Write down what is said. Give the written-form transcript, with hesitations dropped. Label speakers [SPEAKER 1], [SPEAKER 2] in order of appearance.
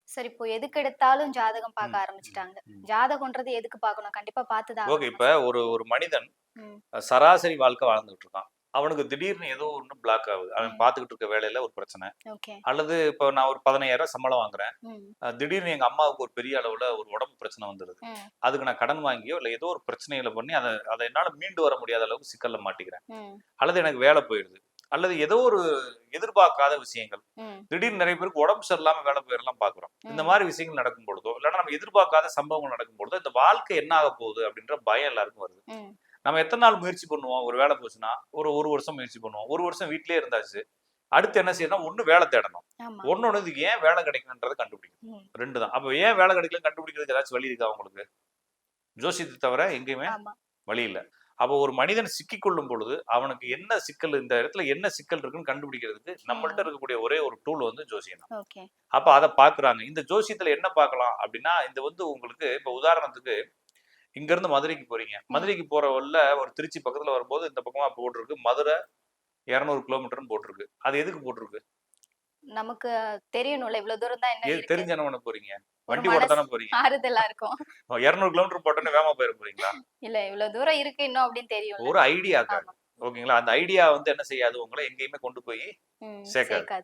[SPEAKER 1] சரி, இப்போ எதுக்கு எடுத்தாலும் ஜாதகம்
[SPEAKER 2] ம்,
[SPEAKER 1] பார்க்க
[SPEAKER 2] ம்,
[SPEAKER 1] ஆரம்பிச்சுட்டாங்க.
[SPEAKER 2] ம்.
[SPEAKER 1] ஜாதகம்ன்றது எதுக்கு பார்க்கணும்? கண்டிப்பா பார்த்து தான்
[SPEAKER 2] ஓகே.
[SPEAKER 1] ஆகணுமா
[SPEAKER 2] இப்ப
[SPEAKER 1] சார்?
[SPEAKER 2] ஒரு ஒரு மனிதன்
[SPEAKER 1] ம்,
[SPEAKER 2] சராசரி வாழ்க்கை வாழ்ந்துகிட்டு இருக்கான். அவனுக்கு திடீர்னு ஏதோ ஒண்ணு பிளாக் ஆகுது. அவன்
[SPEAKER 1] ம்.
[SPEAKER 2] பார்த்துக்கிட்டு இருக்க வேலையில ஒரு பிரச்சனை.
[SPEAKER 1] ஓகே.
[SPEAKER 2] அல்லது இப்போ நான் ஒரு 15,000 சம்பளம் வாங்குறேன்.
[SPEAKER 1] ம்,
[SPEAKER 2] திடீர்னு எங்க அம்மாவுக்கு ஒரு பெரிய அளவுல ஒரு உடம்பு பிரச்சனை வந்துருது.
[SPEAKER 1] ம்,
[SPEAKER 2] அதுக்கு நான் கடன் வாங்கியோ, இல்ல ஏதோ ஒரு பிரச்சனைகள பண்ணி அத அத என்னால மீண்டு வர முடியாத அளவுக்கு சிக்கல்ல மாட்டிக்கிறேன்.
[SPEAKER 1] ம்,
[SPEAKER 2] அல்லது எனக்கு வேலை போயிருது. அல்லது ஏதோ ஒரு எதிர்பார்க்காத விஷயங்கள்.
[SPEAKER 1] ம்,
[SPEAKER 2] திடீர்னு நெறைய பேருக்கு உடம்பு சரியில்லாம வேலை போயிறலாம் பார்க்குறோம். இந்த
[SPEAKER 1] ம்,
[SPEAKER 2] மாரி விஷயங்கள் நடக்கும் பொழுதோ, இல்லன்னா நம்ம எதிர்பார்க்காத சம்பவங்கள் நடக்கும் பொழுதோ, இந்த வாழ்க்கை என்ன ஆகப் போகுது அப்படின்ற பயம் எல்லாருக்கும் வருது.
[SPEAKER 1] ம்.
[SPEAKER 2] நம்ம எத்தன நாள் முயற்சி பண்ணுவோம்? ஒரு வேலை போச்சுன்னா, ஒரு 1 வருஷம் முயற்சி பண்ணுவோம். 1 வருஷம் வீட்லயே இருந்தாச்சு. அடுத்து என்ன செய்யணும்? ஒண்ணு வேலை தேடணும்.
[SPEAKER 1] ஆமா.
[SPEAKER 2] ஒண்ணொண்ணு இதுக்கு ஏன் வேலை கிடைக்கலன்றத கண்டுபிடிக்கணும்.
[SPEAKER 1] ம்.
[SPEAKER 2] 2 தான். அப்ப ஏன் வேலை கிடைக்கலன்னு கண்டுபிடிக்கிறதுக்கு ஏதாச்சும் வழி இருக்கா உங்களுக்கு? ஜோசியத்த தவிர எங்கேயுமே
[SPEAKER 1] ஆமா.
[SPEAKER 2] வழி இல்ல. அப்போ ஒரு மனிதன் சிக்கிக் கொள்ளும் பொழுது, அவனுக்கு என்ன சிக்கல் இந்த இடத்துல என்ன சிக்கல் இருக்குன்னு கண்டுபிடிக்கிறதுக்கு நம்மள்ட்ட
[SPEAKER 1] ம்.
[SPEAKER 2] இருக்கக்கூடிய ஒரே ஒரு டூல் வந்து ஜோசியம் தான்.
[SPEAKER 1] ஓகே.
[SPEAKER 2] அப்ப அத பார்க்குறாங்க. இந்த ஜோசியத்துல என்ன பார்க்கலாம் அப்படின்னா, இது வந்து உங்களுக்கு இப்ப உதாரணத்துக்கு இங்க இருந்து மதுரைக்கு போறீங்க.
[SPEAKER 1] ம்.
[SPEAKER 2] மதுரைக்கு போற வழில ஒரு திருச்சி பக்கத்துல வரும்போது இந்த பக்கமா போட்டிருக்கு மதுரை 200 கிலோமீட்டர்ன்னு போட்டிருக்கு. அது எதுக்கு போட்டிருக்கு?
[SPEAKER 1] நமக்கு தெரியணும்ல, இவ்ளோ தூரம் தான் என்ன இருக்கு.
[SPEAKER 2] தெரிஞ்சு என்ன பண்ண போறீங்க?
[SPEAKER 1] ஒரு
[SPEAKER 2] வண்டி ஓட்ட
[SPEAKER 1] மனசு
[SPEAKER 2] தானே போறீங்க.
[SPEAKER 1] ஆறுதலா இருக்கும்.
[SPEAKER 2] 200 கிலோமீட்டர் போட்டோனே வேகமா போயிற போறீங்களா?
[SPEAKER 1] இல்ல இவ்ளோ தூரம் இருக்கு இன்னும் அப்படின்னு தெரியும்ல.
[SPEAKER 2] ஒரு ஐடியாக்காக.
[SPEAKER 1] ஆமா.
[SPEAKER 2] ஓகேங்களா? அந்த ஐடியா வந்து என்ன செய்யாது உங்கள எங்கேயுமே கொண்டு போய்
[SPEAKER 1] ம்.
[SPEAKER 2] சேர்க்காது.
[SPEAKER 1] சேர்க்காது.